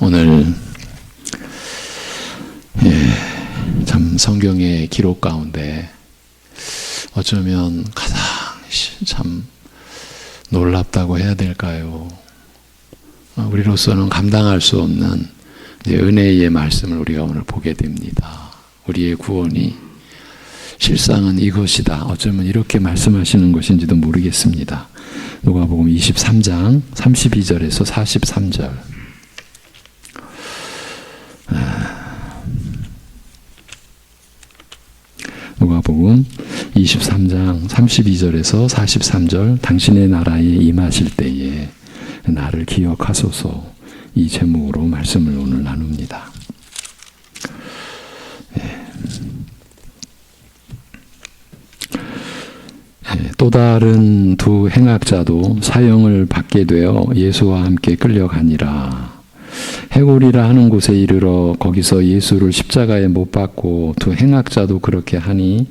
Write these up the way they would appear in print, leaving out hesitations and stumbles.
오늘 참 성경의 기록 가운데 어쩌면 가장 참 놀랍다고 해야 될까요? 우리로서는 감당할 수 없는 은혜의 말씀을 우리가 오늘 보게 됩니다. 우리의 구원이 실상은 이것이다. 어쩌면 이렇게 말씀하시는 것인지도 모르겠습니다. 누가복음 23장 32절에서 43절. 누가복음 23장 32절에서 43절. 당신의 나라에 임하실 때에 나를 기억하소서. 이 제목으로 말씀을 오늘 나눕니다. 또 다른 두 행악자도 사형을 받게 되어 예수와 함께 끌려가니라. 해골이라 하는 곳에 이르러 거기서 예수를 십자가에 못 박고 두 행악자도 그렇게 하니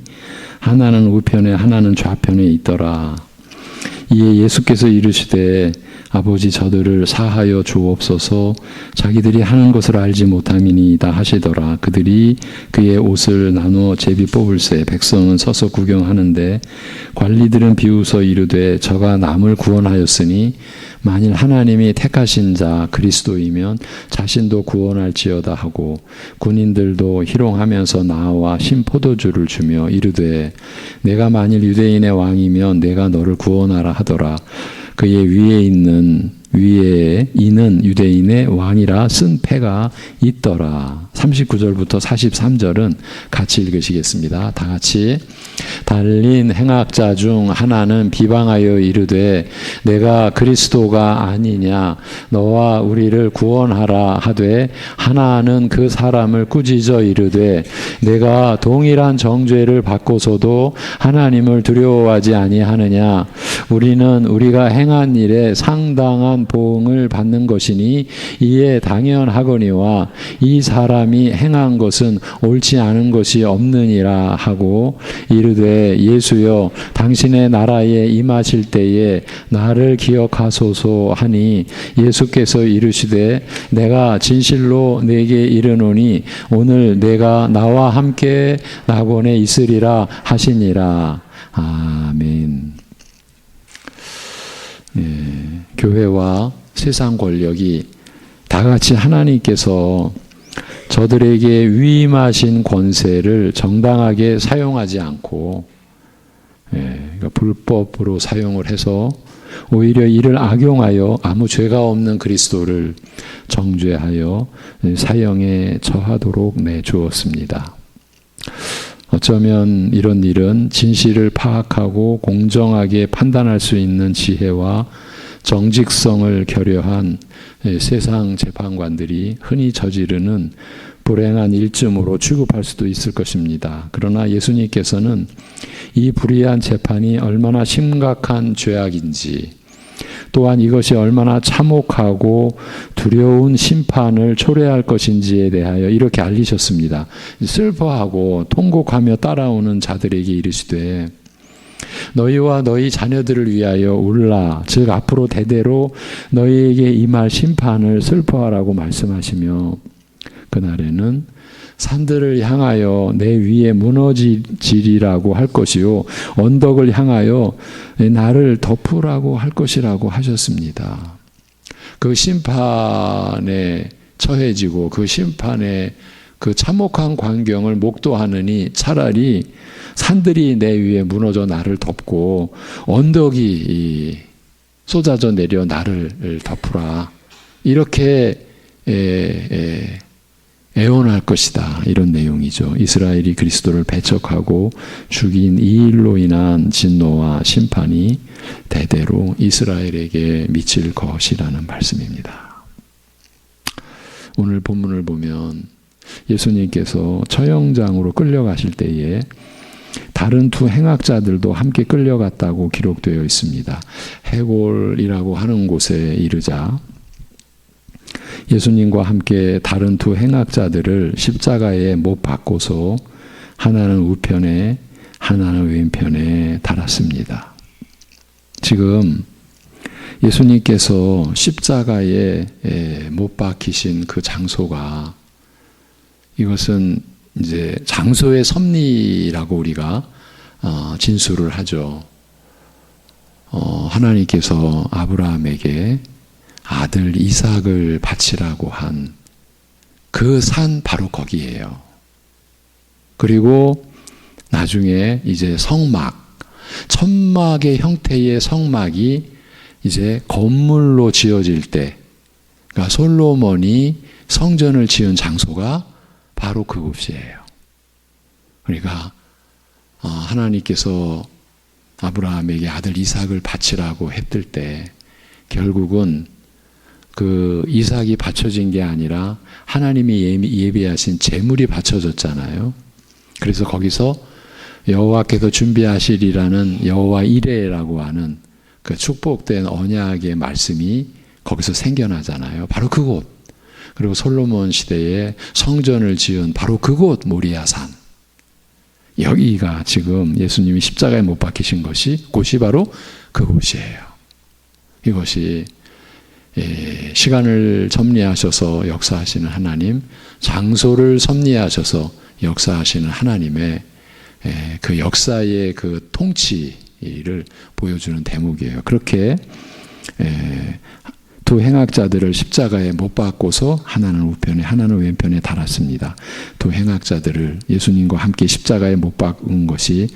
하나는 우편에 하나는 좌편에 있더라. 이에 예수께서 이르시되 아버지 저들을 사하여 주옵소서. 자기들이 하는 것을 알지 못함이니이다 하시더라. 그들이 그의 옷을 나누어 제비 뽑을새 백성은 서서 구경하는데 관리들은 비웃어 이르되 저가 남을 구원하였으니 만일 하나님이 택하신 자 그리스도이면 자신도 구원할지어다 하고 군인들도 희롱하면서 나와 신포도주를 주며 이르되 내가 만일 유대인의 왕이면 내가 너를 구원하라 하더라. 그의 위에 이는 유대인의 왕이라 쓴 패가 있더라. 39절부터 43절은 같이 읽으시겠습니다. 다 같이. 달린 행악자 중 하나는 비방하여 이르되 내가 그리스도가 아니냐 너와 우리를 구원하라 하되 하나는 그 사람을 꾸짖어 이르되 내가 동일한 정죄를 받고서도 하나님을 두려워하지 아니하느냐 우리는 우리가 행한 일에 상당한 보응을 받는 것이니 이에 당연하거니와 이 사람이 행한 것은 옳지 않은 것이 없느니라 하고 이르되 예수여 당신의 나라에 임하실 때에 나를 기억하소서 하니 예수께서 이르시되 내가 진실로 내게 이르노니 오늘 내가 나와 함께 낙원에 있으리라 하시니라. 아멘. 교회와 세상 권력이 다 같이 하나님께서 저들에게 위임하신 권세를 정당하게 사용하지 않고 그러니까 불법으로 사용을 해서 오히려 이를 악용하여 아무 죄가 없는 그리스도를 정죄하여 사형에 처하도록 내주었습니다. 어쩌면 이런 일은 진실을 파악하고 공정하게 판단할 수 있는 지혜와 정직성을 결여한 세상 재판관들이 흔히 저지르는 불행한 일쯤으로 취급할 수도 있을 것입니다. 그러나 예수님께서는 이 불의한 재판이 얼마나 심각한 죄악인지 또한 이것이 얼마나 참혹하고 두려운 심판을 초래할 것인지에 대하여 이렇게 알리셨습니다. 슬퍼하고 통곡하며 따라오는 자들에게 이르시되 너희와 너희 자녀들을 위하여 울라. 즉 앞으로 대대로 너희에게 임할 심판을 슬퍼하라고 말씀하시며 그날에는 산들을 향하여 내 위에 무너지리라고 할 것이요 언덕을 향하여 나를 덮으라고 할 것이라고 하셨습니다. 그 심판에 처해지고 그 심판의 그 참혹한 광경을 목도하느니 차라리 산들이 내 위에 무너져 나를 덮고 언덕이 쏟아져 내려 나를 덮으라. 이렇게 애원할 것이다. 이런 내용이죠. 이스라엘이 그리스도를 배척하고 죽인 이 일로 인한 진노와 심판이 대대로 이스라엘에게 미칠 것이라는 말씀입니다. 오늘 본문을 보면 예수님께서 처형장으로 끌려가실 때에 다른 두 행악자들도 함께 끌려갔다고 기록되어 있습니다. 해골이라고 하는 곳에 이르자 예수님과 함께 다른 두 행악자들을 십자가에 못 박고서 하나는 우편에 하나는 왼편에 달았습니다. 지금 예수님께서 십자가에 못 박히신 그 장소가, 이것은 이제 장소의 섭리라고 우리가 진술을 하죠. 하나님께서 아브라함에게 아들 이삭을 바치라고 한 그 산 바로 거기예요. 그리고 나중에 이제 성막, 천막의 형태의 성막이 이제 건물로 지어질 때, 그러니까 솔로몬이 성전을 지은 장소가 바로 그곳이에요. 그러니까 하나님께서 아브라함에게 아들 이삭을 바치라고 했을 때 결국은 그 이삭이 바쳐진 게 아니라 하나님이 예비하신 제물이 바쳐졌잖아요. 그래서 거기서 여호와께서 준비하시리라는 여호와 이레라고 하는 그 축복된 언약의 말씀이 거기서 생겨나잖아요. 바로 그곳. 그리고 솔로몬 시대에 성전을 지은 바로 그곳 모리아산. 여기가 지금 예수님이 십자가에 못 박히신 곳이 바로 그곳이에요. 이것이 시간을 섭리하셔서 역사하시는 하나님, 장소를 섭리하셔서 역사하시는 하나님의 그 역사의 그 통치를 보여주는 대목이에요. 그렇게 두 행악자들을 십자가에 못 박고서 하나는 우편에 하나는 왼편에 달았습니다. 두 행악자들을 예수님과 함께 십자가에 못 박은 것이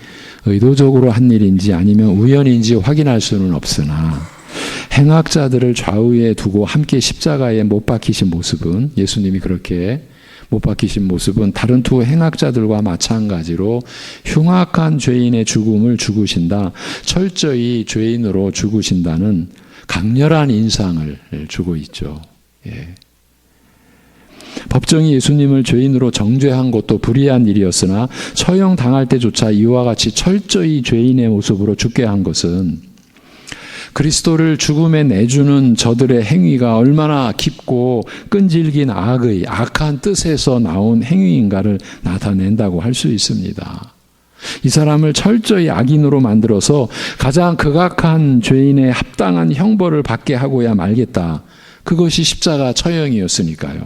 의도적으로 한 일인지 아니면 우연인지 확인할 수는 없으나 행악자들을 좌우에 두고 함께 십자가에 못 박히신 모습은, 예수님이 그렇게 못 박히신 모습은 다른 두 행악자들과 마찬가지로 흉악한 죄인의 죽음을 죽으신다, 철저히 죄인으로 죽으신다는 강렬한 인상을 주고 있죠. 예. 법정이 예수님을 죄인으로 정죄한 것도 불의한 일이었으나 처형당할 때조차 이와 같이 철저히 죄인의 모습으로 죽게 한 것은 그리스도를 죽음에 내주는 저들의 행위가 얼마나 깊고 끈질긴 악한 뜻에서 나온 행위인가를 나타낸다고 할 수 있습니다. 이 사람을 철저히 악인으로 만들어서 가장 극악한 죄인의 합당한 형벌을 받게 하고야 말겠다. 그것이 십자가 처형이었으니까요.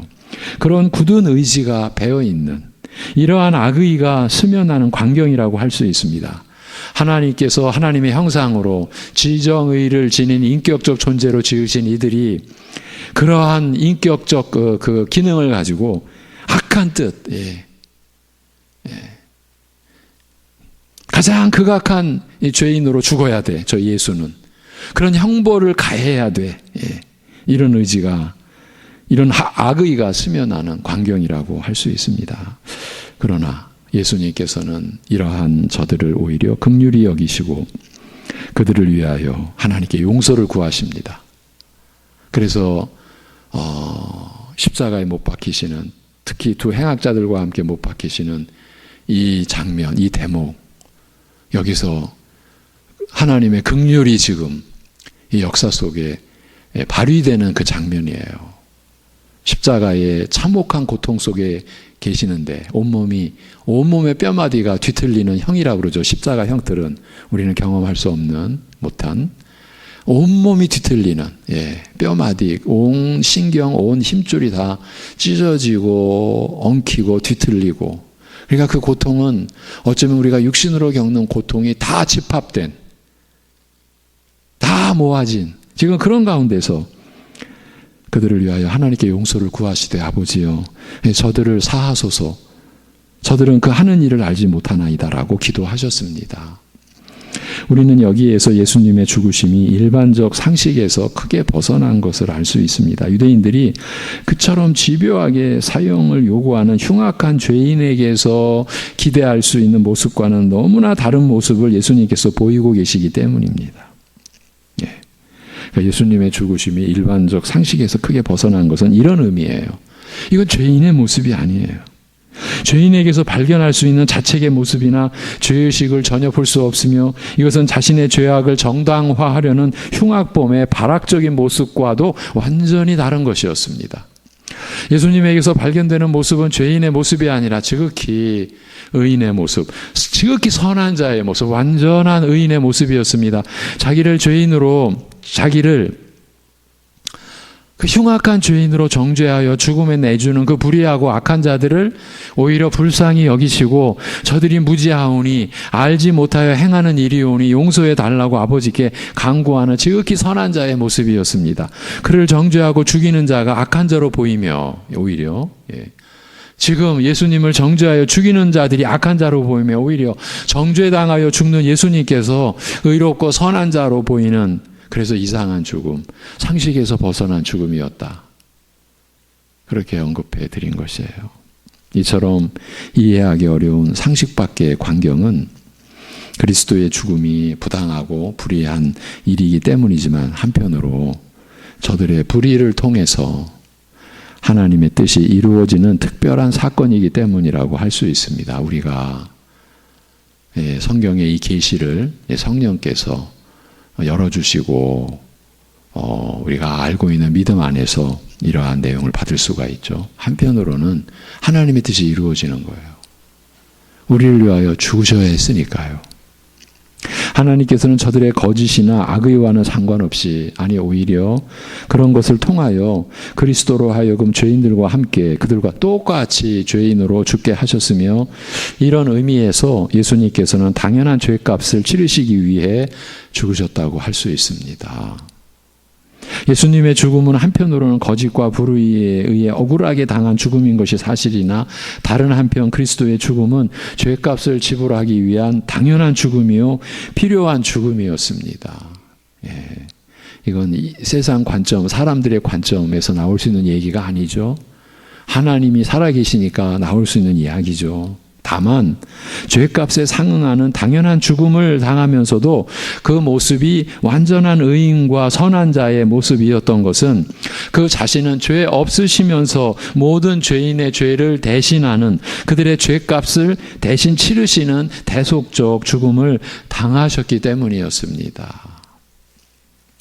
그런 굳은 의지가 배어있는 이러한 악의가 스며나는 광경이라고 할 수 있습니다. 하나님께서 하나님의 형상으로 지정의를 지닌 인격적 존재로 지으신 이들이 그러한 인격적 그 기능을 가지고 악한 뜻, 가장 극악한 죄인으로 죽어야 돼. 저 예수는 그런 형벌을 가해야 돼. 이런 의지가, 이런 악의가 스며나는 광경이라고 할 수 있습니다. 그러나 예수님께서는 이러한 저들을 오히려 긍휼히 여기시고 그들을 위하여 하나님께 용서를 구하십니다. 그래서 십자가에 못 박히시는, 특히 두 행악자들과 함께 못 박히시는 이 장면, 이 대목, 여기서 하나님의 긍휼이 지금 이 역사 속에 발휘되는 그 장면이에요. 십자가의 참혹한 고통 속에 계시는데 온몸의 뼈마디가 뒤틀리는 형이라고 그러죠. 십자가 형들은 우리는 경험할 수 없는, 못한 온몸이 뒤틀리는, 뼈마디, 온 신경, 온 힘줄이 다 찢어지고 엉키고 뒤틀리고, 그러니까 그 고통은 어쩌면 우리가 육신으로 겪는 고통이 다 집합된, 다 모아진 지금 그런 가운데서 그들을 위하여 하나님께 용서를 구하시되 아버지여 저들을 사하소서, 저들은 그 하는 일을 알지 못하나이다라고 기도하셨습니다. 우리는 여기에서 예수님의 죽으심이 일반적 상식에서 크게 벗어난 것을 알 수 있습니다. 유대인들이 그처럼 집요하게 사형을 요구하는 흉악한 죄인에게서 기대할 수 있는 모습과는 너무나 다른 모습을 예수님께서 보이고 계시기 때문입니다. 예수님의 죽으심이 일반적 상식에서 크게 벗어난 것은 이런 의미예요. 이건 죄인의 모습이 아니에요. 죄인에게서 발견할 수 있는 자책의 모습이나 죄의식을 전혀 볼 수 없으며 이것은 자신의 죄악을 정당화하려는 흉악범의 발악적인 모습과도 완전히 다른 것이었습니다. 예수님에게서 발견되는 모습은 죄인의 모습이 아니라 지극히 의인의 모습, 지극히 선한 자의 모습, 완전한 의인의 모습이었습니다. 자기를 죄인으로, 자기를 그 흉악한 죄인으로 정죄하여 죽음에 내주는 그 불의하고 악한 자들을 오히려 불쌍히 여기시고 저들이 무지하오니 알지 못하여 행하는 일이오니 용서해 달라고 아버지께 간구하는 지극히 선한 자의 모습이었습니다. 그를 정죄하고 죽이는 자가 악한 자로 보이며 오히려 지금 예수님을 정죄하여 죽이는 자들이 악한 자로 보이며 오히려 정죄당하여 죽는 예수님께서 의롭고 선한 자로 보이는, 그래서 이상한 죽음, 상식에서 벗어난 죽음이었다. 그렇게 언급해 드린 것이에요. 이처럼 이해하기 어려운 상식 밖의 광경은 그리스도의 죽음이 부당하고 불의한 일이기 때문이지만 한편으로 저들의 불의를 통해서 하나님의 뜻이 이루어지는 특별한 사건이기 때문이라고 할 수 있습니다. 우리가 성경의 이 계시를 성령께서 열어주시고 우리가 알고 있는 믿음 안에서 이러한 내용을 받을 수가 있죠. 한편으로는 하나님의 뜻이 이루어지는 거예요. 우리를 위하여 죽으셔야 했으니까요. 하나님께서는 저들의 거짓이나 악의와는 상관없이, 아니 오히려 그런 것을 통하여 그리스도로 하여금 죄인들과 함께 그들과 똑같이 죄인으로 죽게 하셨으며, 이런 의미에서 예수님께서는 당연한 죄값을 치르시기 위해 죽으셨다고 할 수 있습니다. 예수님의 죽음은 한편으로는 거짓과 불의에 의해 억울하게 당한 죽음인 것이 사실이나, 다른 한편 그리스도의 죽음은 죄값을 지불하기 위한 당연한 죽음이요 필요한 죽음이었습니다. 이건 세상 관점, 사람들의 관점에서 나올 수 있는 얘기가 아니죠. 하나님이 살아계시니까 나올 수 있는 이야기죠. 다만 죄값에 상응하는 당연한 죽음을 당하면서도 그 모습이 완전한 의인과 선한 자의 모습이었던 것은 그 자신은 죄 없으시면서 모든 죄인의 죄를 대신하는, 그들의 죄값을 대신 치르시는 대속적 죽음을 당하셨기 때문이었습니다.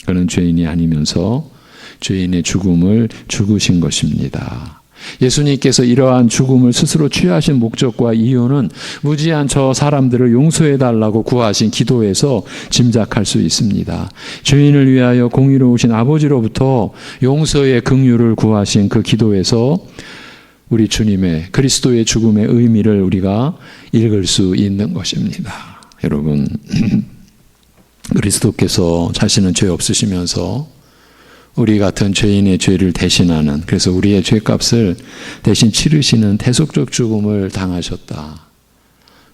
그는 죄인이 아니면서 죄인의 죽음을 죽으신 것입니다. 예수님께서 이러한 죽음을 스스로 취하신 목적과 이유는 무지한 저 사람들을 용서해달라고 구하신 기도에서 짐작할 수 있습니다. 죄인을 위하여 공의로우신 아버지로부터 용서의 긍휼을 구하신 그 기도에서 우리 주님의 그리스도의 죽음의 의미를 우리가 읽을 수 있는 것입니다. 여러분, 그리스도께서 자신은 죄 없으시면서 우리 같은 죄인의 죄를 대신하는, 그래서 우리의 죄값을 대신 치르시는 대속적 죽음을 당하셨다.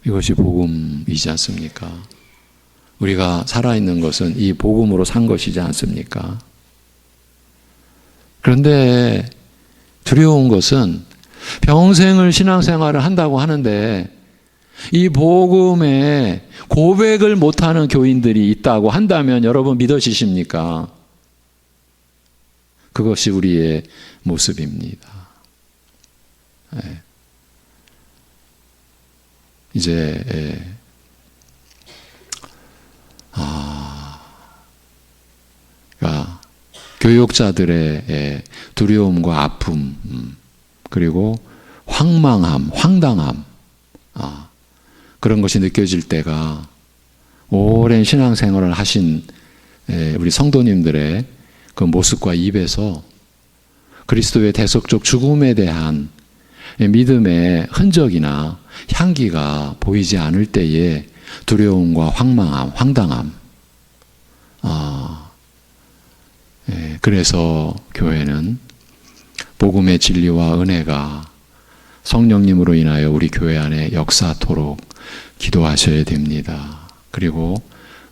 이것이 복음이지 않습니까? 우리가 살아있는 것은 이 복음으로 산 것이지 않습니까? 그런데 두려운 것은 평생을 신앙생활을 한다고 하는데 이 복음에 고백을 못하는 교인들이 있다고 한다면 여러분 믿어지십니까? 그것이 우리의 모습입니다. 이제 그러니까 교육자들의 두려움과 아픔, 그리고 황망함, 황당함, 그런 것이 느껴질 때가 오랜 신앙생활을 하신 우리 성도님들의 그 모습과 입에서 그리스도의 대속적 죽음에 대한 믿음의 흔적이나 향기가 보이지 않을 때에 두려움과 황망함, 황당함. 그래서 교회는 복음의 진리와 은혜가 성령님으로 인하여 우리 교회 안에 역사토록 기도하셔야 됩니다. 그리고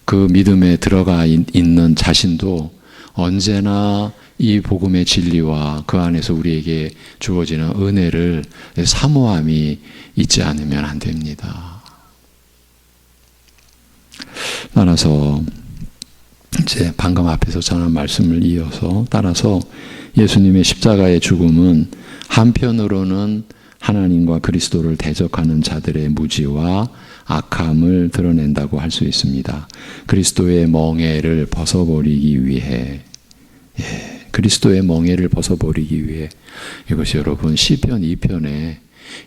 그 믿음에 들어가 있는 자신도 언제나 이 복음의 진리와 그 안에서 우리에게 주어지는 은혜를 사모함이 있지 않으면 안 됩니다. 따라서 이제 방금 앞에서 전한 말씀을 이어서 따라서 예수님의 십자가의 죽음은 한편으로는 하나님과 그리스도를 대적하는 자들의 무지와 악함을 드러낸다고 할 수 있습니다. 그리스도의 멍에를 벗어버리기 위해, 그리스도의 멍에를 벗어버리기 위해, 이것이 여러분 시편 2편의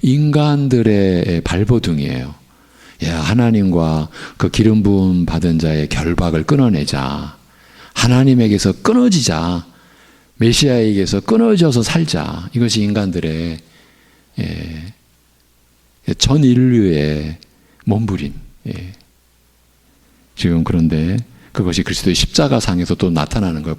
인간들의 발버둥이에요. 하나님과 그 기름 부음 받은 자의 결박을 끊어내자, 하나님에게서 끊어지자, 메시아에게서 끊어져서 살자. 이것이 인간들의 전 인류의 몸부림. 지금 그런데 그것이 그리스도의 십자가상에서 또 나타나는 거예요.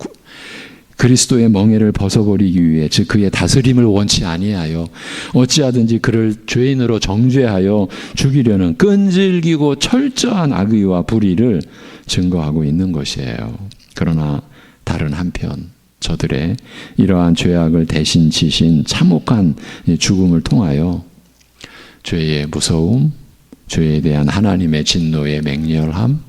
그리스도의 멍에를 벗어버리기 위해, 즉 그의 다스림을 원치 아니하여 어찌하든지 그를 죄인으로 정죄하여 죽이려는 끈질기고 철저한 악의와 불의를 증거하고 있는 것이에요. 그러나 다른 한편 저들의 이러한 죄악을 대신 지신 참혹한 죽음을 통하여 죄의 무서움, 죄에 대한 하나님의 진노의 맹렬함,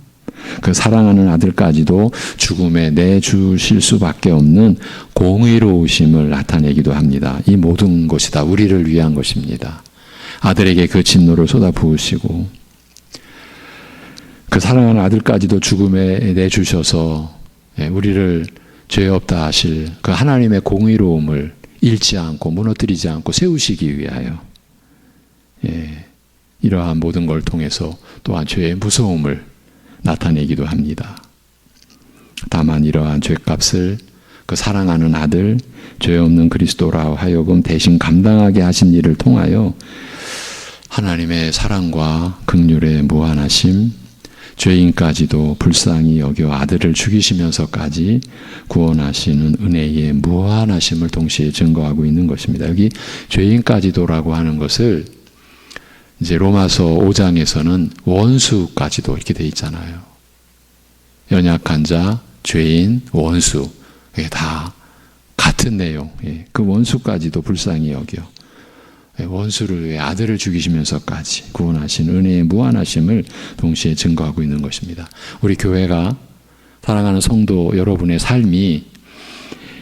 그 사랑하는 아들까지도 죽음에 내주실 수밖에 없는 공의로우심을 나타내기도 합니다. 이 모든 것이 다 우리를 위한 것입니다. 아들에게 그 진노를 쏟아부으시고 그 사랑하는 아들까지도 죽음에 내주셔서 우리를 죄 없다 하실 그 하나님의 공의로움을 잃지 않고 무너뜨리지 않고 세우시기 위하여 이러한 모든 걸 통해서 또한 죄의 무서움을 나타내기도 합니다. 다만 이러한 죄값을 그 사랑하는 아들, 죄 없는 그리스도라 하여금 대신 감당하게 하신 일을 통하여 하나님의 사랑과 긍휼의 무한하심, 죄인까지도 불쌍히 여겨 아들을 죽이시면서까지 구원하시는 은혜의 무한하심을 동시에 증거하고 있는 것입니다. 여기 죄인까지도라고 하는 것을 이제 로마서 5장에서는 원수까지도 이렇게 돼 있잖아요. 연약한 자, 죄인, 원수. 이게 다 같은 내용. 그 원수까지도 불쌍히 여겨. 원수를 위해 아들을 죽이시면서까지 구원하신 은혜의 무한하심을 동시에 증거하고 있는 것입니다. 우리 교회가 사랑하는 성도 여러분의 삶이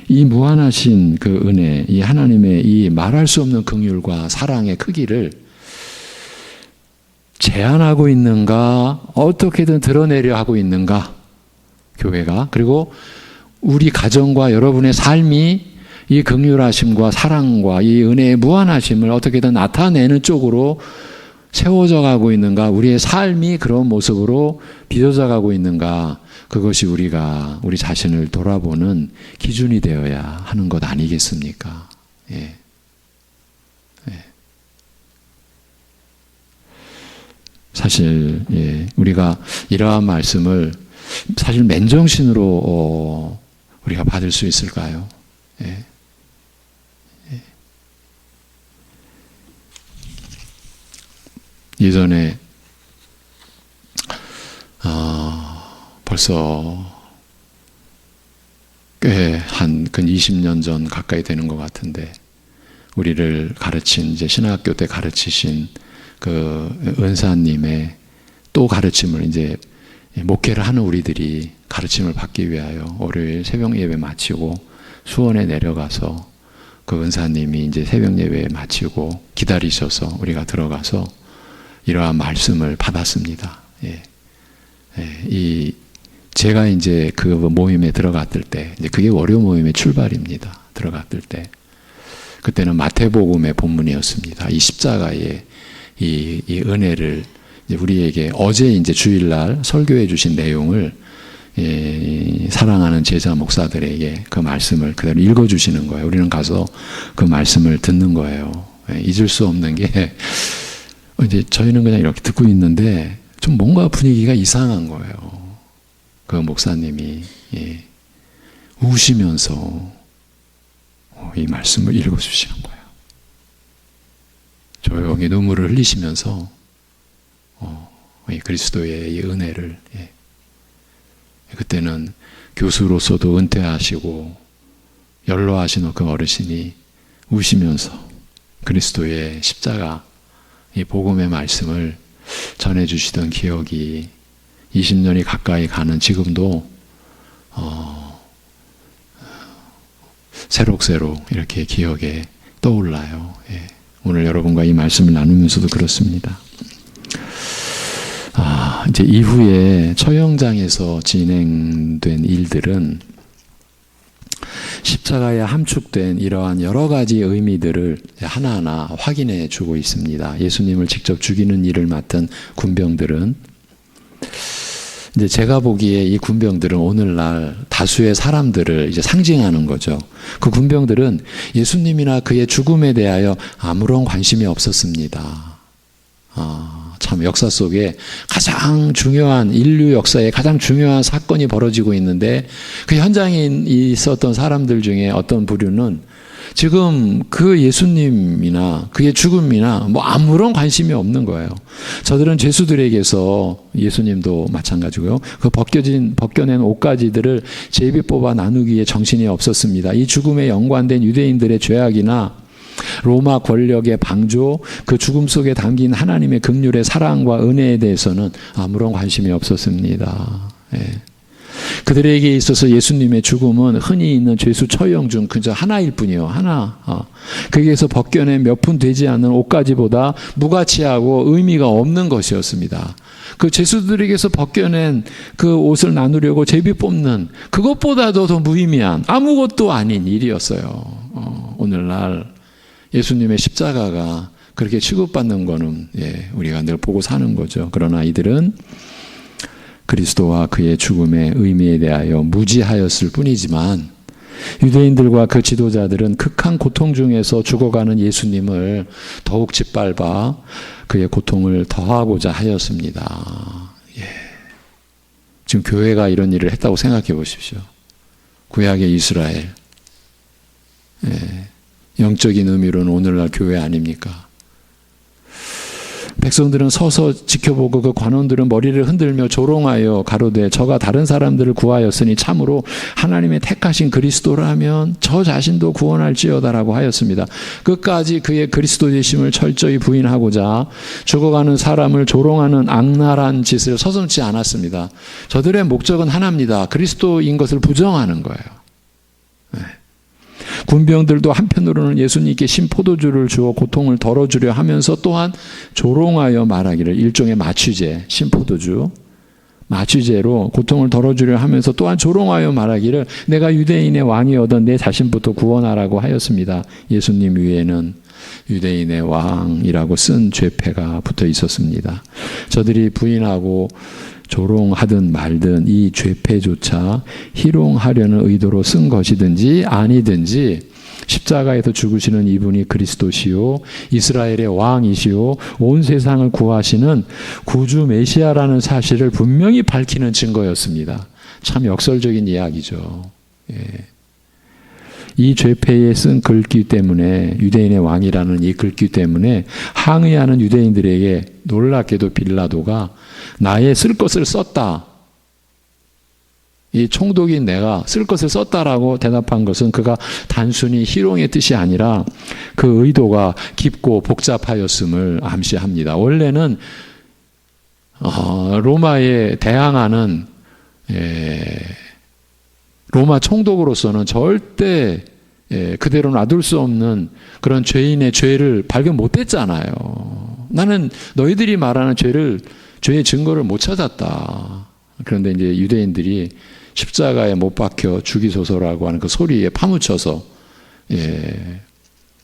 이 무한하신 그 은혜, 이 하나님의 이 말할 수 없는 긍휼과 사랑의 크기를 제한하고 있는가, 어떻게든 드러내려 하고 있는가, 교회가. 그리고 우리 가정과 여러분의 삶이 이 긍휼하심과 사랑과 이 은혜의 무한하심을 어떻게든 나타내는 쪽으로 세워져 가고 있는가, 우리의 삶이 그런 모습으로 빚어져 가고 있는가, 그것이 우리가 우리 자신을 돌아보는 기준이 되어야 하는 것 아니겠습니까? 사실 우리가 이러한 말씀을 사실 맨정신으로 우리가 받을 수 있을까요? 예전에 벌써 꽤 한 근 20년 전 가까이 되는 것 같은데, 우리를 가르친, 이제 신학교 때 가르치신 그 은사님의 또 가르침을 이제 목회를 하는 우리들이 가르침을 받기 위하여 월요일 새벽 예배 마치고 수원에 내려가서 그 은사님이 이제 새벽 예배 마치고 기다리셔서 우리가 들어가서 이러한 말씀을 받았습니다. 제가 이제 그 모임에 들어갔을 때, 이제 그게 월요 모임의 출발입니다. 들어갔을 때, 그때는 마태복음의 본문이었습니다. 이 십자가의 이 은혜를 이제 우리에게 어제 이제 주일날 설교해 주신 내용을 사랑하는 제자 목사들에게 그 말씀을 그대로 읽어 주시는 거예요. 우리는 가서 그 말씀을 듣는 거예요. 잊을 수 없는 게 이제 저희는 그냥 이렇게 듣고 있는데 좀 뭔가 분위기가 이상한 거예요. 그 목사님이 우시면서 이 말씀을 읽어 주시는 거예요. 조용히 눈물을 흘리시면서 이 그리스도의 이 은혜를, 그때는 교수로서도 은퇴하시고 연로하신 그 어르신이 우시면서 그리스도의 십자가 이 복음의 말씀을 전해주시던 기억이 20년이 가까이 가는 지금도 새록새록 이렇게 기억에 떠올라요. 오늘 여러분과 이 말씀을 나누면서도 그렇습니다. 이제 이후에 처형장에서 진행된 일들은 십자가에 함축된 이러한 여러 가지 의미들을 하나하나 확인해 주고 있습니다. 예수님을 직접 죽이는 일을 맡은 군병들은 이제 제가 보기에 이 군병들은 오늘날 다수의 사람들을 이제 상징하는 거죠. 그 군병들은 예수님이나 그의 죽음에 대하여 아무런 관심이 없었습니다. 참 역사 속에 가장 중요한, 인류 역사에 가장 중요한 사건이 벌어지고 있는데 그 현장에 있었던 사람들 중에 어떤 부류는 지금 그 예수님이나 그의 죽음이나 뭐 아무런 관심이 없는 거예요. 저들은 죄수들에게서, 예수님도 마찬가지고요, 그 벗겨낸 옷가지들을 제비 뽑아 나누기에 정신이 없었습니다. 이 죽음에 연관된 유대인들의 죄악이나 로마 권력의 방조, 그 죽음 속에 담긴 하나님의 긍휼의 사랑과 은혜에 대해서는 아무런 관심이 없었습니다. 예. 그들에게 있어서 예수님의 죽음은 흔히 있는 죄수 처형 중 그저 하나일 뿐이요. 하나. 거기에서 벗겨낸 몇 푼 되지 않는 옷가지보다 무가치하고 의미가 없는 것이었습니다. 그 죄수들에게서 벗겨낸 그 옷을 나누려고 제비 뽑는 그것보다도 더 무의미한 아무것도 아닌 일이었어요. 오늘날 예수님의 십자가가 그렇게 취급받는 거는 우리가 늘 보고 사는 거죠. 그러나 이들은 그리스도와 그의 죽음의 의미에 대하여 무지하였을 뿐이지만 유대인들과 그 지도자들은 극한 고통 중에서 죽어가는 예수님을 더욱 짓밟아 그의 고통을 더하고자 하였습니다. 지금 교회가 이런 일을 했다고 생각해 보십시오. 구약의 이스라엘. 영적인 의미로는 오늘날 교회 아닙니까? 백성들은 서서 지켜보고 그 관원들은 머리를 흔들며 조롱하여 가로되 저가 다른 사람들을 구하였으니 참으로 하나님의 택하신 그리스도라면 저 자신도 구원할지어다라고 하였습니다. 끝까지 그의 그리스도 되심을 철저히 부인하고자 죽어가는 사람을 조롱하는 악랄한 짓을 서슴지 않았습니다. 저들의 목적은 하나입니다. 그리스도인 것을 부정하는 거예요. 군병들도 한편으로는 예수님께 신포도주를 주어 고통을 덜어주려 하면서 또한 조롱하여 말하기를, 일종의 마취제, 신포도주, 마취제로 고통을 덜어주려 하면서 또한 조롱하여 말하기를 내가 유대인의 왕이어던 내 자신부터 구원하라고 하였습니다. 예수님 위에는 유대인의 왕이라고 쓴 죄패가 붙어 있었습니다. 저들이 부인하고 조롱하든 말든 이 죄패조차 희롱하려는 의도로 쓴 것이든지 아니든지 십자가에서 죽으시는 이분이 그리스도시요 이스라엘의 왕이시요 온 세상을 구하시는 구주 메시아라는 사실을 분명히 밝히는 증거였습니다. 참 역설적인 이야기죠. 이 죄패에 쓴 글귀 때문에, 유대인의 왕이라는 이 글귀 때문에 항의하는 유대인들에게 놀랍게도 빌라도가 나의 쓸 것을 썼다, 이 총독인 내가 쓸 것을 썼다라고 대답한 것은 그가 단순히 희롱의 뜻이 아니라 그 의도가 깊고 복잡하였음을 암시합니다. 원래는 로마에 대항하는 로마 총독으로서는 절대 그대로 놔둘 수 없는 그런 죄인의 죄를 발견 못했잖아요. 나는 너희들이 말하는 죄의 증거를 못 찾았다. 그런데 이제 유대인들이 십자가에 못 박혀 죽이소서라고 하는 그 소리에 파묻혀서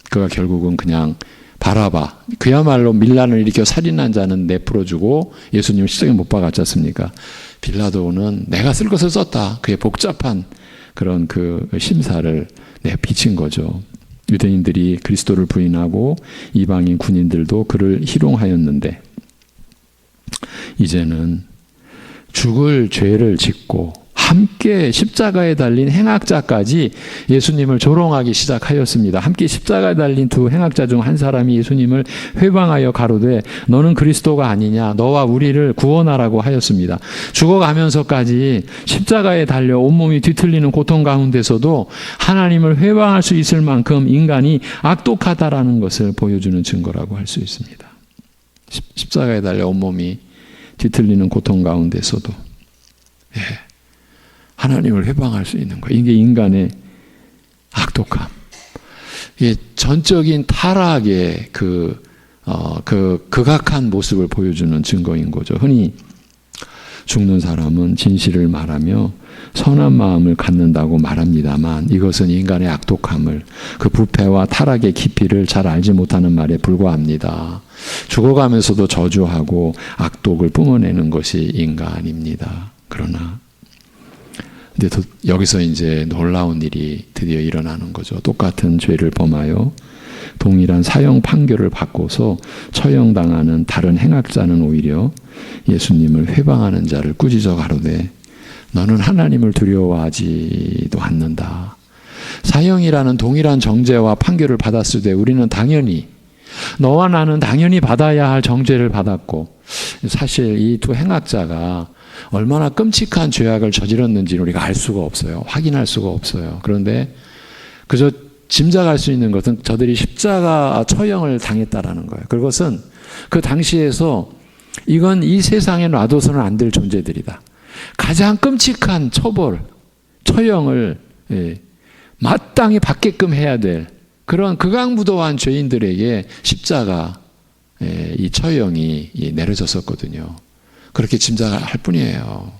그가 결국은 그냥 바라바, 그야말로 밀란을 일으켜 살인한 자는 내풀어주고 예수님을 십자가에 못 박았지 않습니까? 빌라도는 내가 쓸 것을 썼다. 그의 복잡한 그런 그 심사를 비친 거죠. 유대인들이 그리스도를 부인하고 이방인 군인들도 그를 희롱하였는데 이제는 죽을 죄를 짓고 함께 십자가에 달린 행악자까지 예수님을 조롱하기 시작하였습니다. 함께 십자가에 달린 두 행악자 중 한 사람이 예수님을 회방하여 가로되 너는 그리스도가 아니냐, 너와 우리를 구원하라고 하였습니다. 죽어가면서까지 십자가에 달려 온몸이 뒤틀리는 고통 가운데서도 하나님을 회방할 수 있을 만큼 인간이 악독하다라는 것을 보여주는 증거라고 할 수 있습니다. 십자가에 달려 온몸이 뒤틀리는 고통 가운데서도 하나님을 회방할 수 있는 거예요. 이게 인간의 악독함. 이게 전적인 타락의 그 극악한 모습을 보여주는 증거인 거죠. 흔히 죽는 사람은 진실을 말하며 선한 마음을 갖는다고 말합니다만 이것은 인간의 악독함을, 그 부패와 타락의 깊이를 잘 알지 못하는 말에 불과합니다. 죽어가면서도 저주하고 악독을 뿜어내는 것이 인간입니다. 그러나 근데 여기서 이제 놀라운 일이 드디어 일어나는 거죠. 똑같은 죄를 범하여 동일한 사형 판결을 받고서 처형당하는 다른 행악자는 오히려 예수님을 회방하는 자를 꾸짖어 가로되 너는 하나님을 두려워하지도 않는다. 사형이라는 동일한 정죄와 판결을 받았을 때 우리는 당연히 너와 나는 당연히 받아야 할 정죄를 받았고 사실 이 두 행악자가 얼마나 끔찍한 죄악을 저질렀는지는 우리가 알 수가 없어요. 확인할 수가 없어요. 그런데 그저 짐작할 수 있는 것은 저들이 십자가 처형을 당했다라는 거예요. 그것은 그 당시에서 이건 이 세상에 놔둬서는 안 될 존재들이다. 가장 끔찍한 처벌, 처형을 마땅히 받게끔 해야 될 그런 극악무도한 죄인들에게 십자가 이 처형이 내려졌었거든요. 그렇게 짐작할 뿐이에요.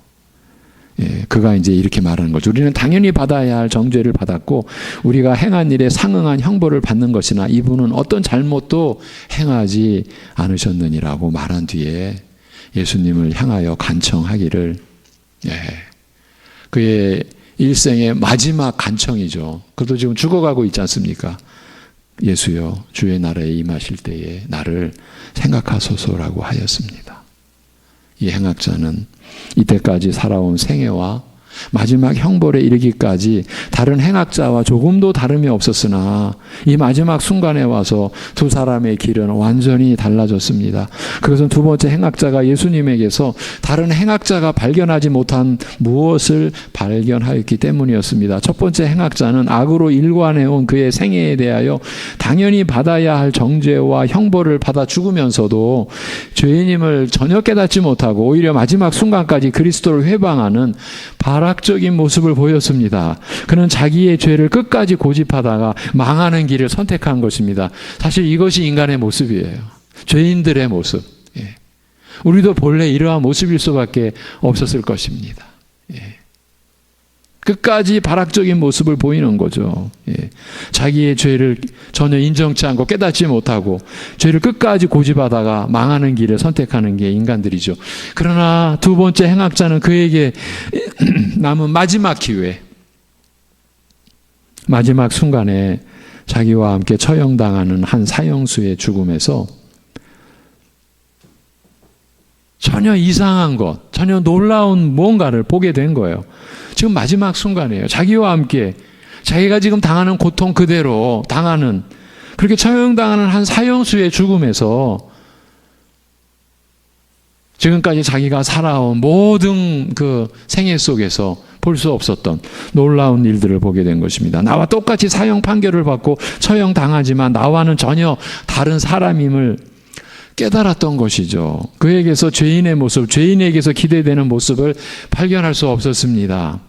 그가 이제 이렇게 말하는 거죠. 우리는 당연히 받아야 할 정죄를 받았고 우리가 행한 일에 상응한 형벌을 받는 것이나 이분은 어떤 잘못도 행하지 않으셨느니라고 말한 뒤에 예수님을 향하여 간청하기를 그의 일생의 마지막 간청이죠. 그도 지금 죽어가고 있지 않습니까? 예수여 주의 나라에 임하실 때에 나를 생각하소서라고 하였습니다. 이 행악자는 이때까지 살아온 생애와 마지막 형벌에 이르기까지 다른 행악자와 조금도 다름이 없었으나 이 마지막 순간에 와서 두 사람의 길은 완전히 달라졌습니다. 그것은 두 번째 행악자가 예수님에게서 다른 행악자가 발견하지 못한 무엇을 발견하였기 때문이었습니다. 첫 번째 행악자는 악으로 일관해온 그의 생애에 대하여 당연히 받아야 할 정죄와 형벌을 받아 죽으면서도 죄인임을 전혀 깨닫지 못하고 오히려 마지막 순간까지 그리스도를 회방하는 발악적인 모습을 보였습니다. 그는 자기의 죄를 끝까지 고집하다가 망하는 길을 선택한 것입니다. 사실 이것이 인간의 모습이에요. 죄인들의 모습. 우리도 본래 이러한 모습일 수밖에 없었을 것입니다. 끝까지 발악적인 모습을 보이는 거죠. 자기의 죄를 전혀 인정치 않고 깨닫지 못하고 죄를 끝까지 고집하다가 망하는 길을 선택하는 게 인간들이죠. 그러나 두 번째 행악자는 그에게 남은 마지막 기회, 마지막 순간에 자기와 함께 처형당하는 한 사형수의 죽음에서 전혀 이상한 것, 전혀 놀라운 무언가를 보게 된 거예요. 지금 마지막 순간이에요. 자기와 함께 자기가 지금 당하는 고통 그대로 당하는 그렇게 처형당하는 한 사형수의 죽음에서 지금까지 자기가 살아온 모든 그 생애 속에서 볼 수 없었던 놀라운 일들을 보게 된 것입니다. 나와 똑같이 사형 판결을 받고 처형당하지만 나와는 전혀 다른 사람임을 깨달았던 것이죠. 그에게서 죄인의 모습, 죄인에게서 기대되는 모습을 발견할 수 없었습니다.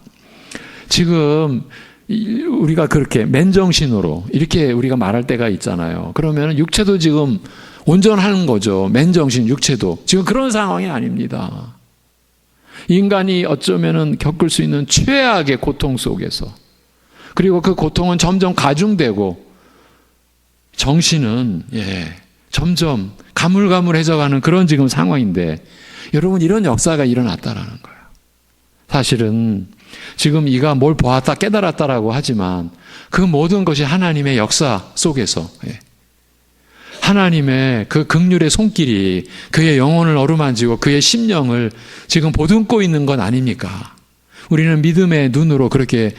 지금 우리가 그렇게 맨정신으로 이렇게 우리가 말할 때가 있잖아요. 그러면 육체도 지금 온전하는 거죠. 맨정신, 육체도. 지금 그런 상황이 아닙니다. 인간이 어쩌면은 겪을 수 있는 최악의 고통 속에서 그리고 그 고통은 점점 가중되고 정신은 점점 가물가물해져가는 그런 지금 상황인데 여러분 이런 역사가 일어났다라는 거예요. 사실은 지금 이가 뭘 보았다 깨달았다라고 하지만 그 모든 것이 하나님의 역사 속에서 하나님의 그 긍휼의 손길이 그의 영혼을 어루만지고 그의 심령을 지금 보듬고 있는 건 아닙니까? 우리는 믿음의 눈으로 그렇게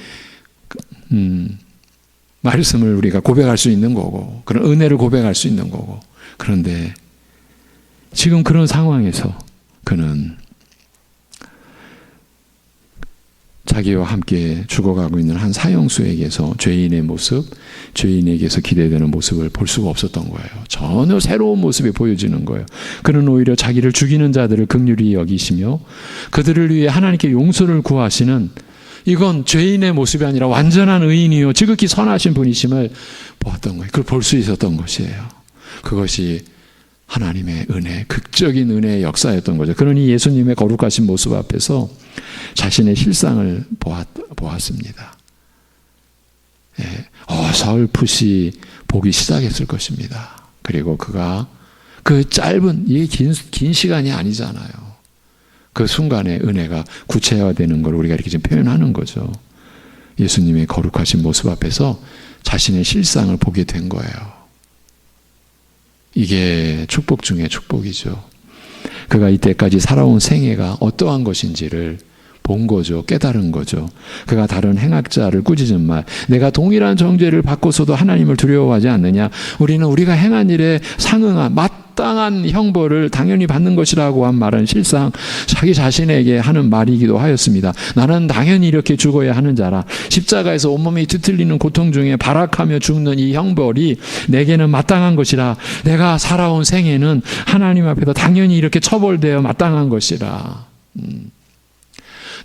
말씀을 우리가 고백할 수 있는 거고 그런 은혜를 고백할 수 있는 거고 그런데 지금 그런 상황에서 그는 자기와 함께 죽어가고 있는 한 사형수에게서 죄인의 모습, 죄인에게서 기대되는 모습을 볼 수가 없었던 거예요. 전혀 새로운 모습이 보여지는 거예요. 그는 오히려 자기를 죽이는 자들을 긍휼히 여기시며 그들을 위해 하나님께 용서를 구하시는 이건 죄인의 모습이 아니라 완전한 의인이요 지극히 선하신 분이심을 보았던 거예요. 그걸 볼 수 있었던 것이에요. 그것이 하나님의 은혜, 극적인 은혜의 역사였던 거죠. 그러니 예수님의 거룩하신 모습 앞에서 자신의 실상을 보았습니다. 어설프시 보기 시작했을 것입니다. 그리고 그가 그 짧은, 이게 긴 시간이 아니잖아요. 그 순간의 은혜가 구체화되는 걸 우리가 이렇게 지금 표현하는 거죠. 예수님의 거룩하신 모습 앞에서 자신의 실상을 보게 된 거예요. 이게 축복 중에 축복이죠. 그가 이때까지 살아온 생애가 어떠한 것인지를 본 거죠. 깨달은 거죠. 그가 다른 행악자를 꾸짖은 말, 내가 동일한 정죄를 받고서도 하나님을 두려워하지 않느냐. 우리는 우리가 행한 일에 상응한 마땅한 형벌을 당연히 받는 것이라고 한 말은 실상 자기 자신에게 하는 말이기도 하였습니다. 나는 당연히 이렇게 죽어야 하는 자라. 십자가에서 온몸이 뒤틀리는 고통 중에 발악하며 죽는 이 형벌이 내게는 마땅한 것이라. 내가 살아온 생애는 하나님 앞에서 당연히 이렇게 처벌되어 마땅한 것이라.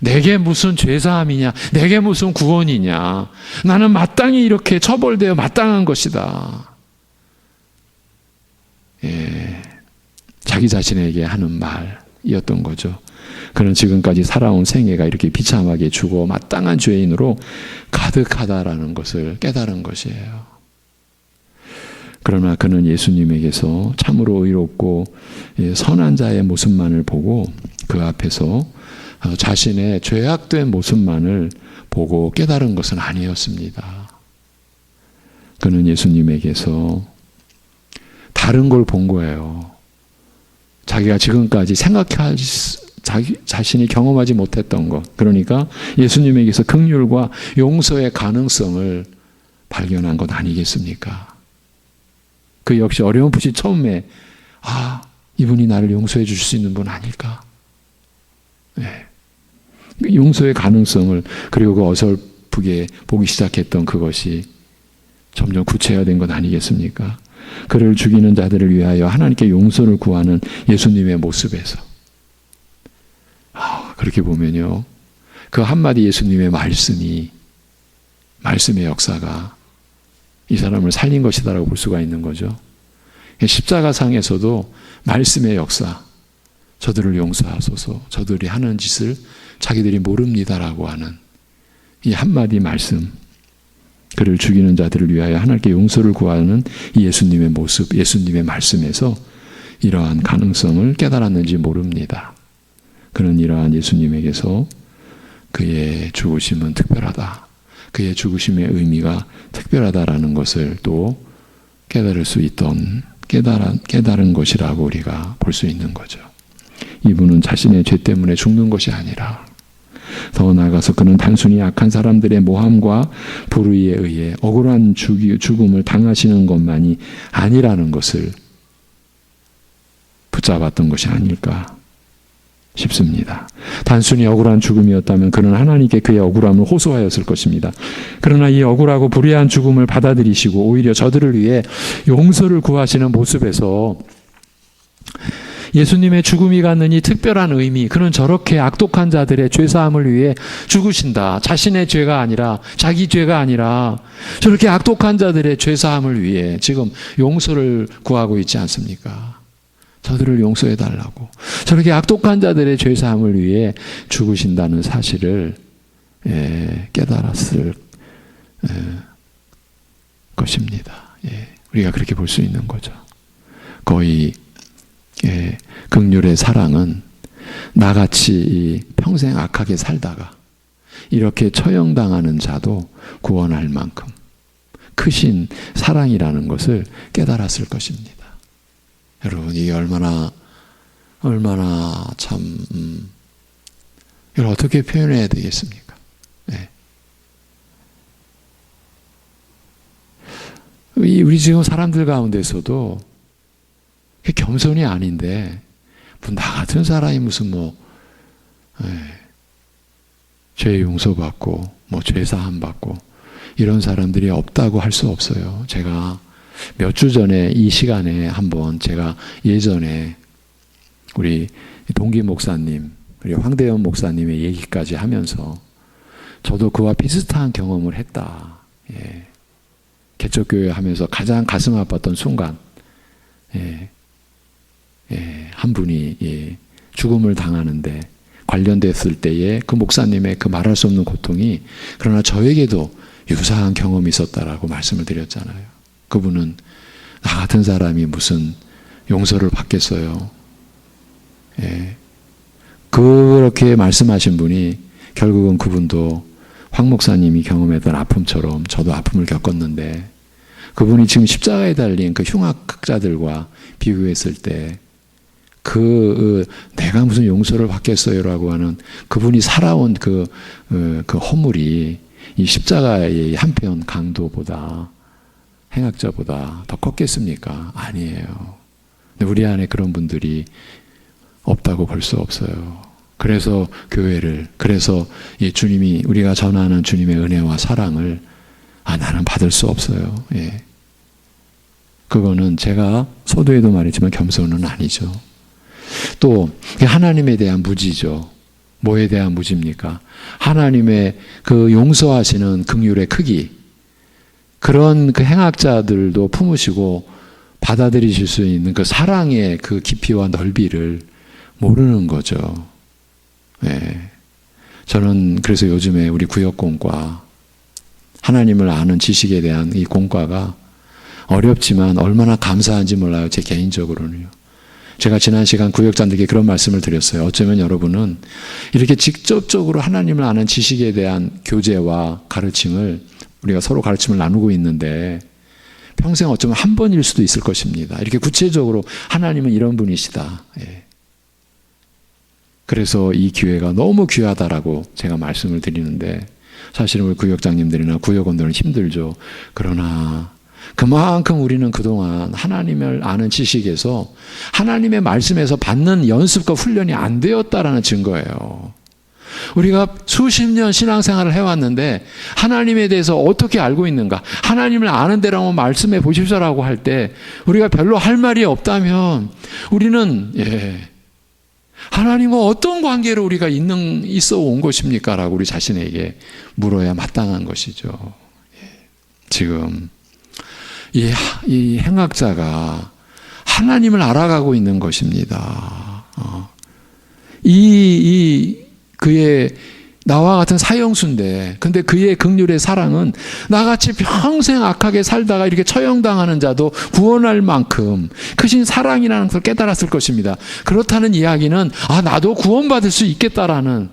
내게 무슨 죄사함이냐, 내게 무슨 구원이냐. 나는 마땅히 이렇게 처벌되어 마땅한 것이다. 자기 자신에게 하는 말이었던 거죠. 그는 지금까지 살아온 생애가 이렇게 비참하게 죽어 마땅한 죄인으로 가득하다라는 것을 깨달은 것이에요. 그러나 그는 예수님에게서 참으로 의롭고 선한 자의 모습만을 보고 그 앞에서 자신의 죄악된 모습만을 보고 깨달은 것은 아니었습니다. 그는 예수님에게서 다른 걸 본 거예요. 자기가 지금까지 자신이 경험하지 못했던 것. 그러니까 예수님에게서 긍휼과 용서의 가능성을 발견한 것 아니겠습니까? 그 역시 어렴풋이 처음에 이분이 나를 용서해 주실 수 있는 분 아닐까? 네. 용서의 가능성을 그리고 그 어설프게 보기 시작했던 그것이 점점 구체화된 것 아니겠습니까? 그를 죽이는 자들을 위하여 하나님께 용서를 구하는 예수님의 모습에서 그렇게 보면요, 그 한마디 예수님의 말씀의 역사가 이 사람을 살린 것이다라고 볼 수가 있는 거죠. 십자가상에서도 말씀의 역사, 저들을 용서하소서, 저들이 하는 짓을 자기들이 모릅니다라고 하는 이 한마디 말씀, 그를 죽이는 자들을 위하여 하나님께 용서를 구하는 이 예수님의 모습, 예수님의 말씀에서 이러한 가능성을 깨달았는지 모릅니다. 그는 이러한 예수님에게서 그의 죽으심은 특별하다, 그의 죽으심의 의미가 특별하다라는 것을 또 깨달을 수 있던 깨달은 것이라고 우리가 볼 수 있는 거죠. 이분은 자신의 죄 때문에 죽는 것이 아니라 더 나아가서 그는 단순히 악한 사람들의 모함과 불의에 의해 억울한 죽음을 당하시는 것만이 아니라는 것을 붙잡았던 것이 아닐까 싶습니다. 단순히 억울한 죽음이었다면 그는 하나님께 그의 억울함을 호소하였을 것입니다. 그러나 이 억울하고 불의한 죽음을 받아들이시고 오히려 저들을 위해 용서를 구하시는 모습에서 예수님의 죽음이 갖는 이 특별한 의미, 그는 저렇게 악독한 자들의 죄사함을 위해 죽으신다. 자신의 죄가 아니라, 자기 죄가 아니라 저렇게 악독한 자들의 죄사함을 위해 지금 용서를 구하고 있지 않습니까? 저들을 용서해 달라고. 저렇게 악독한 자들의 죄사함을 위해 죽으신다는 사실을 깨달았을 것입니다. 우리가 그렇게 볼 수 있는 거죠. 거의 긍휼의 사랑은 나같이 평생 악하게 살다가 이렇게 처형당하는 자도 구원할 만큼 크신 사랑이라는 것을 깨달았을 것입니다. 여러분, 이게 얼마나 참 이걸 어떻게 표현해야 되겠습니까? 우리 지금 사람들 가운데서도 겸손이 아닌데 나 같은 사람이 무슨 죄 용서받고 죄 사함 받고 이런 사람들이 없다고 할 수 없어요. 제가 몇 주 전에 이 시간에 한번 제가 예전에 우리 동기 목사님 그리고 황대현 목사님의 얘기까지 하면서 저도 그와 비슷한 경험을 했다. 개척교회 하면서 가장 가슴 아팠던 순간, 한 분이 죽음을 당하는데 관련됐을 때에 그 목사님의 그 말할 수 없는 고통이, 그러나 저에게도 유사한 경험이 있었다라고 말씀을 드렸잖아요. 그분은 나 같은 사람이 무슨 용서를 받겠어요. 그렇게 말씀하신 분이 결국은 그분도 황 목사님이 경험했던 아픔처럼 저도 아픔을 겪었는데, 그분이 지금 십자가에 달린 그 흉악자들과 비교했을 때 내가 무슨 용서를 받겠어요라고 하는 그분이 살아온 그 허물이 이 십자가의 한편 강도보다, 행악자보다 더 컸겠습니까? 아니에요. 근데 우리 안에 그런 분들이 없다고 볼 수 없어요. 그래서 교회를, 그래서 이 주님이, 우리가 전하는 주님의 은혜와 사랑을 나는 받을 수 없어요. 예. 그거는 제가 서두에도 말했지만 겸손은 아니죠. 또 하나님에 대한 무지죠. 뭐에 대한 무지입니까? 하나님의 그 용서하시는 긍휼의 크기, 그런 그 행악자들도 품으시고 받아들이실 수 있는 그 사랑의 그 깊이와 넓이를 모르는 거죠. 네. 저는 그래서 요즘에 우리 구역공과, 하나님을 아는 지식에 대한 이 공과가 어렵지만 얼마나 감사한지 몰라요. 제 개인적으로는요. 제가 지난 시간 구역자들에게 그런 말씀을 드렸어요. 어쩌면 여러분은 이렇게 직접적으로 하나님을 아는 지식에 대한 교제와 가르침을, 우리가 서로 가르침을 나누고 있는데 평생 어쩌면 한 번일 수도 있을 것입니다. 이렇게 구체적으로 하나님은 이런 분이시다. 예. 그래서 이 기회가 너무 귀하다라고 제가 말씀을 드리는데, 사실은 우리 구역장님들이나 구역원들은 힘들죠. 그러나 그만큼 우리는 그동안 하나님을 아는 지식에서, 하나님의 말씀에서 받는 연습과 훈련이 안 되었다라는 증거예요. 우리가 수십 년 신앙생활을 해왔는데 하나님에 대해서 어떻게 알고 있는가, 하나님을 아는 데라면 말씀해 보십시오라고 할 때 우리가 별로 할 말이 없다면 우리는 하나님과 어떤 관계로 우리가 있어 온 것입니까? 라고 우리 자신에게 물어야 마땅한 것이죠. 지금 이 행악자가 하나님을 알아가고 있는 것입니다. 그의 나와 같은 사형수인데, 근데 그의 긍휼의 사랑은 나같이 평생 악하게 살다가 이렇게 처형당하는 자도 구원할 만큼 크신 사랑이라는 것을 깨달았을 것입니다. 그렇다는 이야기는 나도 구원받을 수 있겠다라는,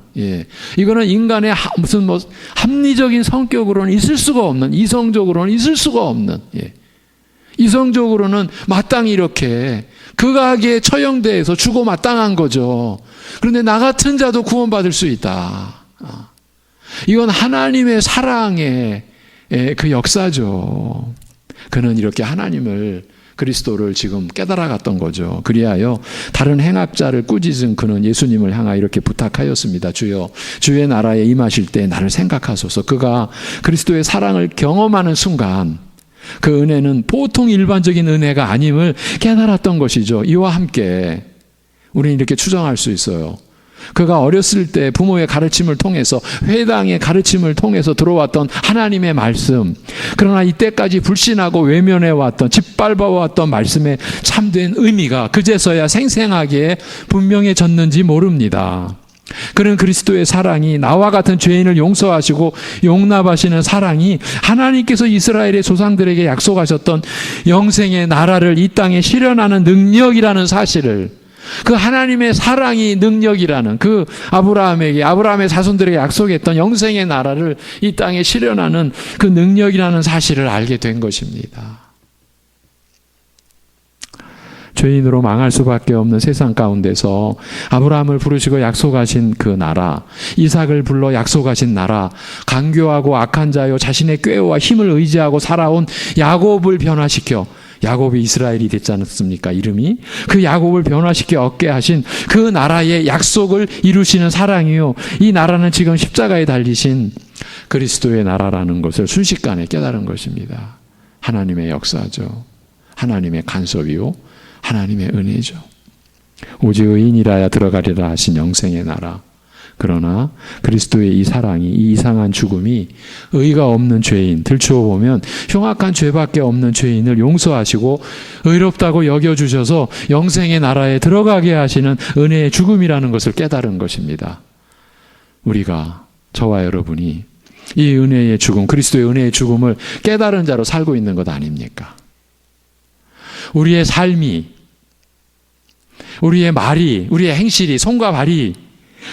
이거는 인간의 무슨 합리적인 성격으로는 있을 수가 없는, 이성적으로는 있을 수가 없는, 이성적으로는 마땅히 이렇게 극악에 처형돼서 죽어 마땅한 거죠. 그런데 나 같은 자도 구원받을 수 있다. 이건 하나님의 사랑의 그 역사죠. 그는 이렇게 하나님을, 그리스도를 지금 깨달아갔던 거죠. 그리하여 다른 행악자를 꾸짖은 그는 예수님을 향하여 이렇게 부탁하였습니다. 주여, 주의 나라에 임하실 때 나를 생각하소서. 그가 그리스도의 사랑을 경험하는 순간 그 은혜는 보통 일반적인 은혜가 아님을 깨달았던 것이죠. 이와 함께 우리는 이렇게 추정할 수 있어요. 그가 어렸을 때 부모의 가르침을 통해서, 회당의 가르침을 통해서 들어왔던 하나님의 말씀, 그러나 이때까지 불신하고 외면해왔던, 짓밟아왔던 말씀의 참된 의미가 그제서야 생생하게 분명해졌는지 모릅니다. 그는 그리스도의 사랑이, 나와 같은 죄인을 용서하시고 용납하시는 사랑이 하나님께서 이스라엘의 조상들에게 약속하셨던 영생의 나라를 이 땅에 실현하는 능력이라는 사실을, 그 하나님의 사랑이 능력이라는, 그 아브라함의 자손들에게 약속했던 영생의 나라를 이 땅에 실현하는 그 능력이라는 사실을 알게 된 것입니다. 죄인으로 망할 수밖에 없는 세상 가운데서 아브라함을 부르시고 약속하신 그 나라, 이삭을 불러 약속하신 나라, 강교하고 악한 자요 자신의 꾀와 힘을 의지하고 살아온 야곱을 변화시켜, 야곱이 이스라엘이 됐지 않습니까? 이름이. 그 야곱을 변화시켜 얻게 하신 그 나라의 약속을 이루시는 사랑이요, 이 나라는 지금 십자가에 달리신 그리스도의 나라라는 것을 순식간에 깨달은 것입니다. 하나님의 역사죠. 하나님의 간섭이요, 하나님의 은혜죠. 오직 의인이라야 들어가리라 하신 영생의 나라. 그러나 그리스도의 이 사랑이, 이 이상한 죽음이 의가 없는 죄인, 들추어 보면 흉악한 죄밖에 없는 죄인을 용서하시고 의롭다고 여겨주셔서 영생의 나라에 들어가게 하시는 은혜의 죽음이라는 것을 깨달은 것입니다. 우리가, 저와 여러분이 이 은혜의 죽음, 그리스도의 은혜의 죽음을 깨달은 자로 살고 있는 것 아닙니까? 우리의 삶이, 우리의 말이, 우리의 행실이, 손과 발이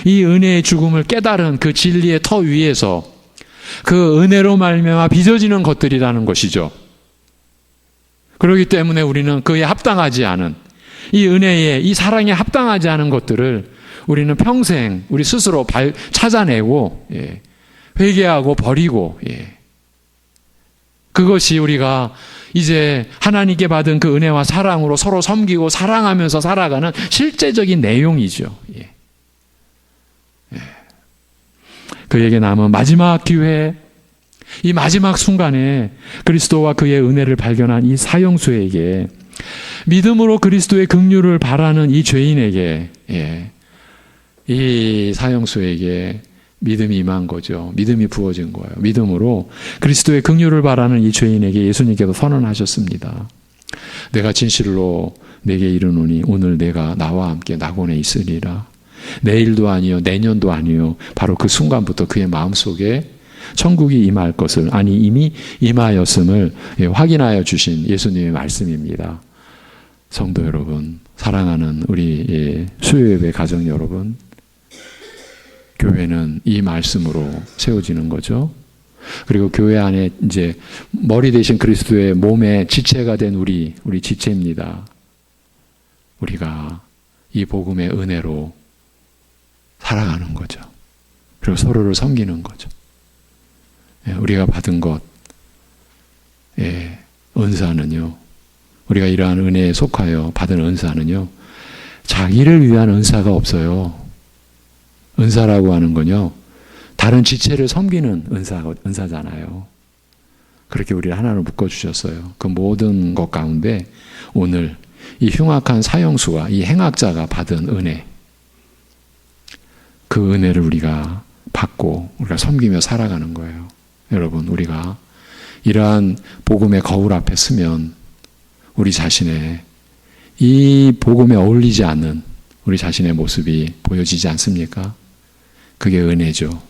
이 은혜의 죽음을 깨달은 그 진리의 터 위에서 그 은혜로 말미암아 빚어지는 것들이라는 것이죠. 그렇기 때문에 우리는 그에 합당하지 않은 이 은혜에, 이 사랑에 합당하지 않은 것들을 우리는 평생 우리 스스로 찾아내고 회개하고 버리고 그것이 우리가 이제 하나님께 받은 그 은혜와 사랑으로 서로 섬기고 사랑하면서 살아가는 실제적인 내용이죠. 그에게 남은 마지막 기회, 이 마지막 순간에 그리스도와 그의 은혜를 발견한 이 사형수에게, 믿음으로 그리스도의 긍휼을 바라는 이 죄인에게, 이 사형수에게 믿음이 임한 거죠. 믿음이 부어진 거예요. 믿음으로 그리스도의 긍휼을 바라는 이 죄인에게 예수님께서 선언하셨습니다. 내가 진실로 내게 이르노니 오늘 내가 나와 함께 낙원에 있으리라. 내일도 아니요 내년도 아니요 바로 그 순간부터 그의 마음속에 천국이 임할 것을, 아니 이미 임하였음을 확인하여 주신 예수님의 말씀입니다. 성도 여러분, 사랑하는 우리 수요예배 가정 여러분, 교회는 이 말씀으로 세워지는 거죠. 그리고 교회 안에 이제 머리 대신 그리스도의 몸의 지체가 된 우리 지체입니다. 우리가 이 복음의 은혜로 살아가는 거죠. 그리고 서로를 섬기는 거죠. 우리가 받은 것, 은사는요, 우리가 이러한 은혜에 속하여 받은 은사는요, 자기를 위한 은사가 없어요. 은사라고 하는 건요, 다른 지체를 섬기는 은사잖아요. 그렇게 우리를 하나로 묶어주셨어요. 그 모든 것 가운데 오늘 이 흉악한 사형수와 이 행악자가 받은 은혜, 그 은혜를 우리가 받고 우리가 섬기며 살아가는 거예요. 여러분, 우리가 이러한 복음의 거울 앞에 서면 우리 자신의 이 복음에 어울리지 않는 우리 자신의 모습이 보여지지 않습니까? 그게 은혜죠.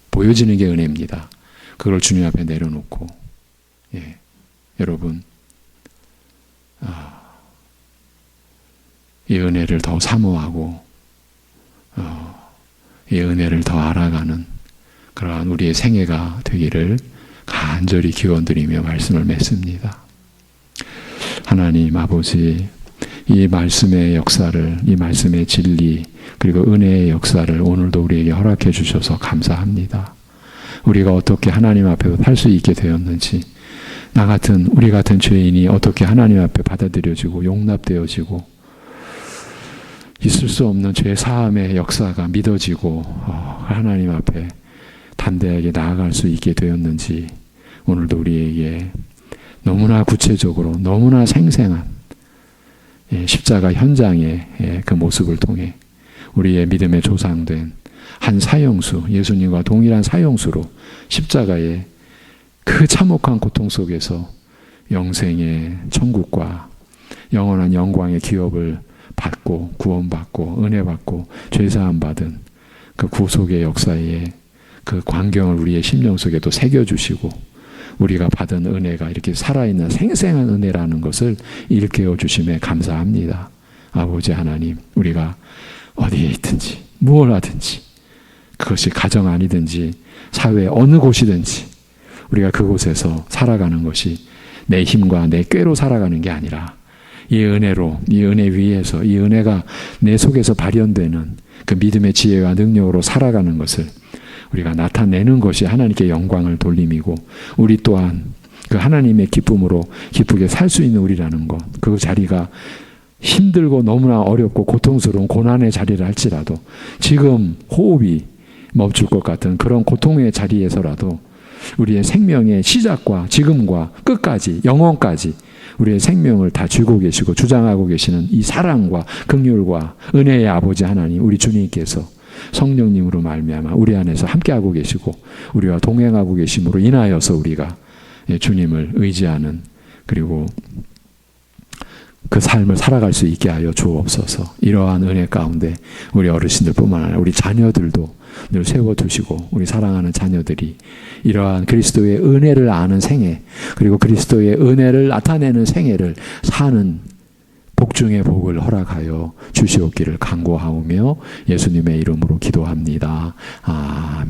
보여지는 게 은혜입니다. 그걸 주님 앞에 내려놓고, 여러분, 이 은혜를 더 사모하고, 이 은혜를 더 알아가는 그러한 우리의 생애가 되기를 간절히 기원드리며 말씀을 맺습니다. 하나님 아버지, 이 말씀의 역사를, 이 말씀의 진리, 그리고 은혜의 역사를 오늘도 우리에게 허락해 주셔서 감사합니다. 우리가 어떻게 하나님 앞에서 살 수 있게 되었는지, 우리 같은 죄인이 어떻게 하나님 앞에 받아들여지고 용납되어지고 있을 수 없는 죄 사함의 역사가 믿어지고 하나님 앞에 담대하게 나아갈 수 있게 되었는지, 오늘도 우리에게 너무나 구체적으로 너무나 생생한 십자가 현장의 그 모습을 통해 우리의 믿음에 조상된 한 사형수, 예수님과 동일한 사형수로 십자가의 그 참혹한 고통 속에서 영생의 천국과 영원한 영광의 기업을 받고 구원받고 은혜받고 죄사함 받은 그 구속의 역사에 그 광경을 우리의 심령 속에 또 새겨주시고, 우리가 받은 은혜가 이렇게 살아있는 생생한 은혜라는 것을 일깨워 주심에 감사합니다. 아버지 하나님, 우리가 어디에 있든지 무엇을 하든지, 그것이 가정 안이든지 사회 어느 곳이든지 우리가 그곳에서 살아가는 것이 내 힘과 내 꾀로 살아가는 게 아니라 이 은혜로, 이 은혜 위에서, 이 은혜가 내 속에서 발현되는 그 믿음의 지혜와 능력으로 살아가는 것을 우리가 나타내는 것이 하나님께 영광을 돌림이고, 우리 또한 그 하나님의 기쁨으로 기쁘게 살 수 있는 우리라는 것, 그 자리가 힘들고 너무나 어렵고 고통스러운 고난의 자리를 할지라도, 지금 호흡이 멈출 것 같은 그런 고통의 자리에서라도 우리의 생명의 시작과 지금과 끝까지, 영원까지 우리의 생명을 다 쥐고 계시고 주장하고 계시는 이 사랑과 긍휼과 은혜의 아버지 하나님, 우리 주님께서 성령님으로 말미암아 우리 안에서 함께하고 계시고 우리와 동행하고 계심으로 인하여서 우리가 주님을 의지하는, 그리고 그 삶을 살아갈 수 있게 하여 주옵소서. 이러한 은혜 가운데 우리 어르신들뿐만 아니라 우리 자녀들도 늘 세워두시고, 우리 사랑하는 자녀들이 이러한 그리스도의 은혜를 아는 생애, 그리고 그리스도의 은혜를 나타내는 생애를 사는 복중의 복을 허락하여 주시옵기를 간구하오며 예수님의 이름으로 기도합니다. 아멘.